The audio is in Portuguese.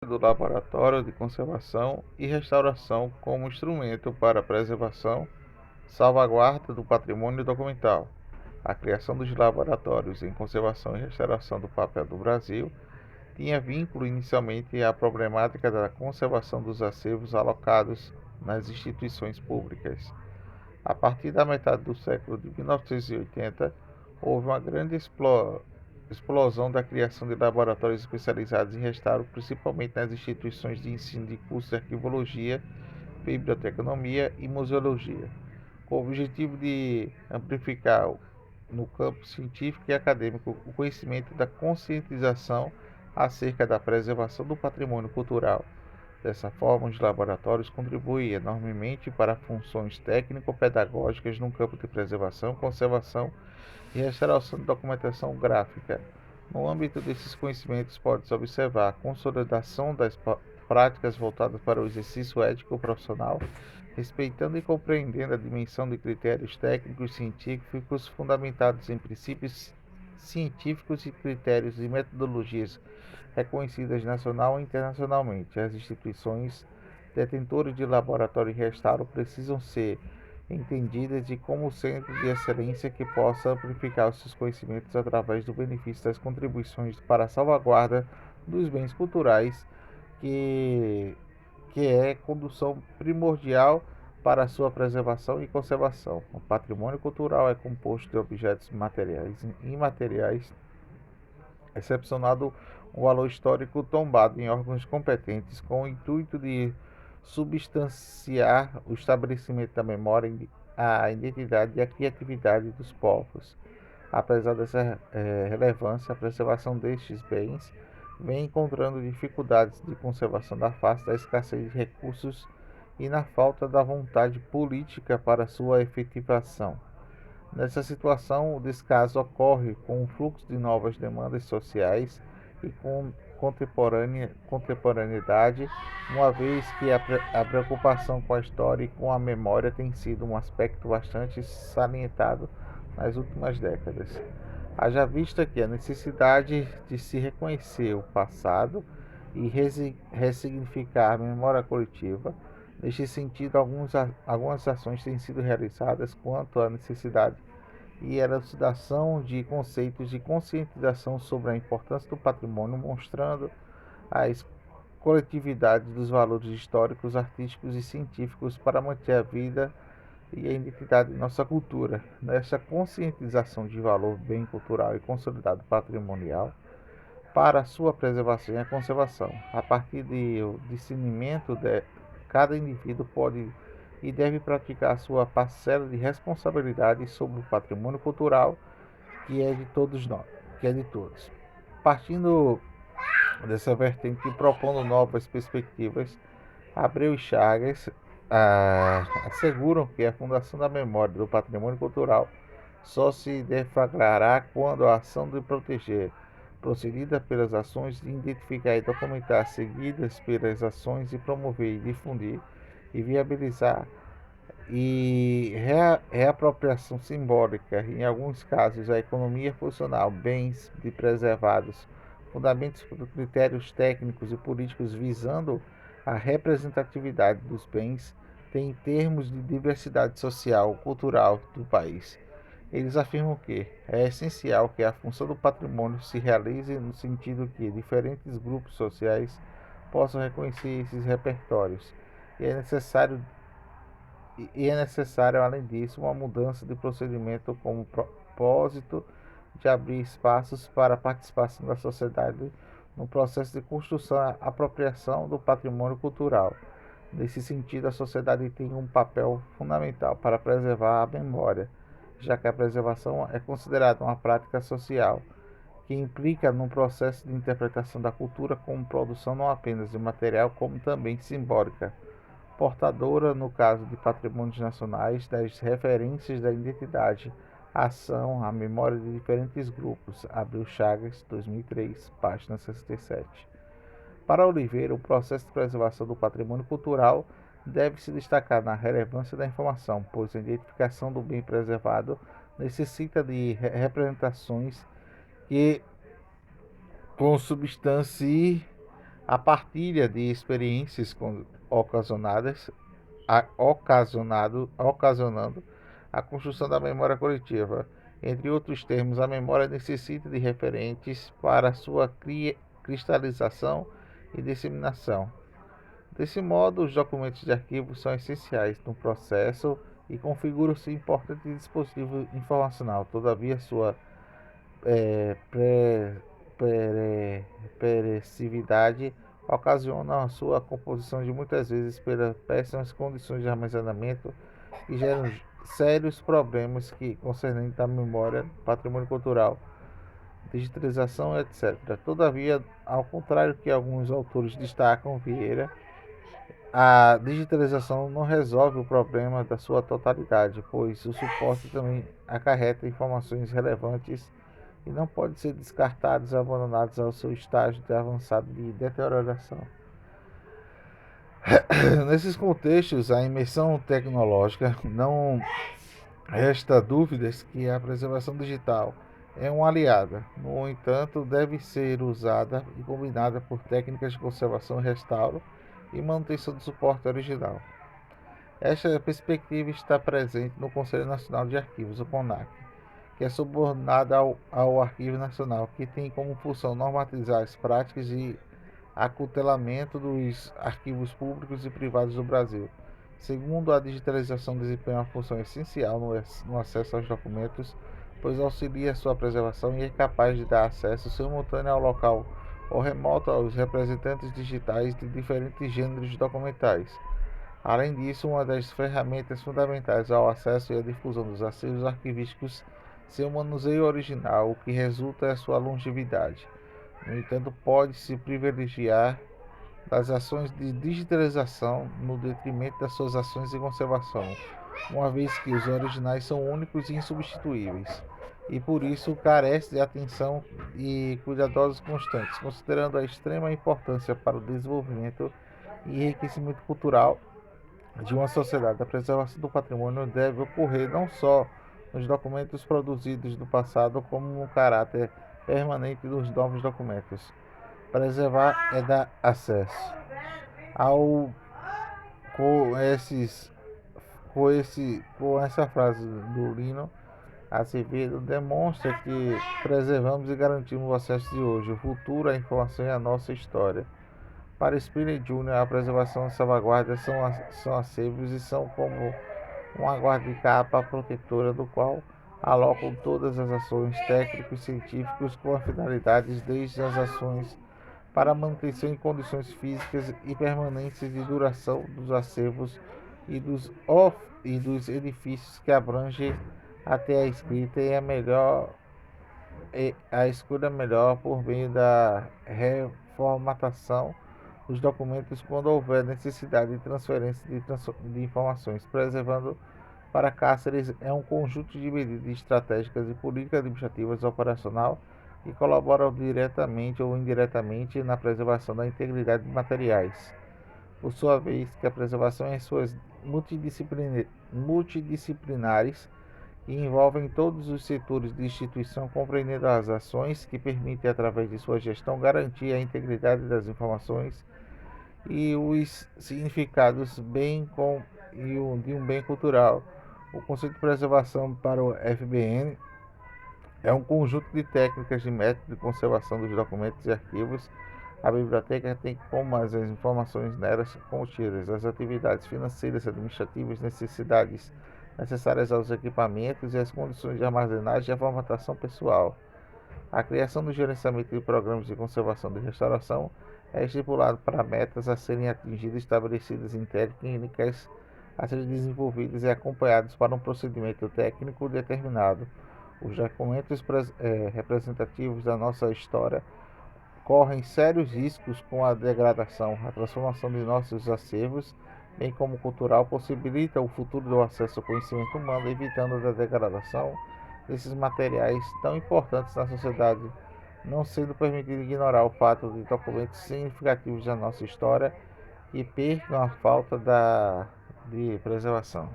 do Laboratório de Conservação e Restauração como instrumento para a preservação, salvaguarda do patrimônio documental. A criação dos laboratórios em conservação e restauração do papel do Brasil tinha vínculo inicialmente à problemática da conservação dos acervos alocados nas instituições públicas. A partir da metade do século de 1980, houve uma grande explosão da criação de laboratórios especializados em restauro, principalmente nas instituições de ensino de cursos de arquivologia, biblioteconomia e museologia, com o objetivo de amplificar no campo científico e acadêmico o conhecimento da conscientização acerca da preservação do patrimônio cultural. Dessa forma, os laboratórios contribuem enormemente para funções técnico-pedagógicas no campo de preservação, conservação e restauração de documentação gráfica. No âmbito desses conhecimentos, pode-se observar a consolidação das práticas voltadas para o exercício ético profissional, respeitando e compreendendo a dimensão de critérios técnicos e científicos fundamentados em princípios científicos e critérios e metodologias reconhecidas nacional e internacionalmente. As instituições detentoras de laboratório de restauro precisam ser entendidas de como centro de excelência que possa amplificar os seus conhecimentos através do benefício das contribuições para a salvaguarda dos bens culturais, que, que é condução primordial para a sua preservação e conservação. O patrimônio cultural é composto de objetos materiais e imateriais, excepcionado um valor histórico tombado em órgãos competentes com o intuito de substanciar o estabelecimento da memória, a identidade e a criatividade dos povos. Apesar dessa relevância, a preservação destes bens vem encontrando dificuldades de conservação da face da escassez de recursos e na falta da vontade política para sua efetivação. Nessa situação, o descaso ocorre com o fluxo de novas demandas sociais e com contemporaneidade, uma vez que a preocupação com a história e com a memória tem sido um aspecto bastante salientado nas últimas décadas. Haja vista que a necessidade de se reconhecer o passado e ressignificar a memória coletiva. Neste sentido, algumas ações têm sido realizadas quanto à necessidade e elucidação de conceitos de conscientização sobre a importância do patrimônio, mostrando as coletividades dos valores históricos, artísticos e científicos para manter a vida e a identidade de nossa cultura. Nessa conscientização de valor bem cultural e consolidado patrimonial, para a sua preservação e conservação. A partir do discernimento, cada indivíduo pode e deve praticar a sua parcela de responsabilidade sobre o patrimônio cultural que é de todos nós, que é de todos. Partindo dessa vertente e propondo novas perspectivas, Abreu e Chagas asseguram que a fundação da memória do patrimônio cultural só se deflagrará quando a ação de proteger, procedida pelas ações de identificar e documentar, seguidas pelas ações de promover e difundir e viabilizar e reapropriação simbólica, em alguns casos a economia funcional, bens de preservados, fundamentos por critérios técnicos e políticos visando a representatividade dos bens, tem termos de diversidade social, cultural do país. Eles afirmam que é essencial que a função do patrimônio se realize no sentido que diferentes grupos sociais possam reconhecer esses repertórios. E é necessário, além disso, uma mudança de procedimento com o propósito de abrir espaços para a participação da sociedade no processo de construção e apropriação do patrimônio cultural. Nesse sentido, a sociedade tem um papel fundamental para preservar a memória, já que a preservação é considerada uma prática social, que implica num processo de interpretação da cultura como produção não apenas de material, como também simbólica, portadora, no caso de patrimônios nacionais, das referências da identidade, a ação, a memória de diferentes grupos. Abreu Chagas, 2003, página 67. Para Oliveira, o processo de preservação do patrimônio cultural deve se destacar na relevância da informação, pois a identificação do bem preservado necessita de representações que consubstanciem A partilha de experiências ocasionando a construção da memória coletiva. Entre outros termos, a memória necessita de referentes para sua cristalização e disseminação. Desse modo, os documentos de arquivo são essenciais no processo e configuram-se importante dispositivo informacional. Todavia, sua é, pre, perecividade ocasiona a sua composição de muitas vezes pelas péssimas condições de armazenamento que geram sérios problemas que concernentes à memória, patrimônio cultural, digitalização, etc. Todavia, ao contrário que alguns autores destacam, Vieira, a digitalização não resolve o problema da sua totalidade, pois o suporte também acarreta informações relevantes e não podem ser descartados e abandonados ao seu estágio de avançado de deterioração. Nesses contextos, a imersão tecnológica não resta dúvidas que a preservação digital é uma aliada. No entanto, deve ser usada e combinada por técnicas de conservação e restauro e manutenção do suporte original. Esta perspectiva está presente no Conselho Nacional de Arquivos, o CONAC, que é subordinado ao Arquivo Nacional, que tem como função normatizar as práticas de acutelamento dos arquivos públicos e privados do Brasil. Segundo, a digitalização desempenha uma função essencial no acesso aos documentos, pois auxilia sua preservação e é capaz de dar acesso simultâneo ao local ou remoto aos representantes digitais de diferentes gêneros documentais. Além disso, uma das ferramentas fundamentais ao acesso e à difusão dos acervos arquivísticos seu manuseio original, o que resulta é sua longevidade. No entanto, pode-se privilegiar das ações de digitalização no detrimento das suas ações de conservação, uma vez que os originais são únicos e insubstituíveis, e por isso carece de atenção e cuidadosos constantes, considerando a extrema importância para o desenvolvimento e enriquecimento cultural de uma sociedade. A preservação do patrimônio deve ocorrer não só nos documentos produzidos do passado, como no caráter permanente dos novos documentos. Preservar é dar acesso ao com esses com essa frase do Lino Azevedo demonstra que preservamos e garantimos o acesso de hoje, o futuro, a informação e a nossa história. Para Spinelli Jr., a preservação e a salvaguarda são acervos e são como uma guarda-capa protetora do qual alocam todas as ações técnicos e científicos com finalidades desde as ações para a manutenção em condições físicas e permanências de duração dos acervos e dos edifícios que abrangem até a escrita a escolha melhor por meio da reformatação dos documentos quando houver necessidade de transferência de informações, preservando para Cáceres é um conjunto de medidas estratégicas e políticas administrativas operacional que colaboram diretamente ou indiretamente na preservação da integridade de materiais. Por sua vez, que a preservação em suas multidisciplinares e envolvem todos os setores de instituição, compreendendo as ações que permitem, através de sua gestão, garantir a integridade das informações e os significados de um bem cultural. O conceito de preservação para o FBN é um conjunto de técnicas de método de conservação dos documentos e arquivos. A biblioteca tem como as informações nelas contidas as atividades financeiras, administrativas, necessidades necessárias aos equipamentos e as condições de armazenagem e a formatação pessoal. A criação do gerenciamento de programas de conservação e restauração é estipulado para metas a serem atingidas estabelecidas em técnicas a serem desenvolvidas e acompanhadas para um procedimento técnico determinado. Os documentos representativos da nossa história correm sérios riscos com a degradação. A transformação de nossos acervos, bem como cultural, possibilita o futuro do acesso ao conhecimento humano, evitando a degradação desses materiais tão importantes na sociedade, não sendo permitido ignorar o fato de documentos significativos da nossa história e percam a falta de preservação.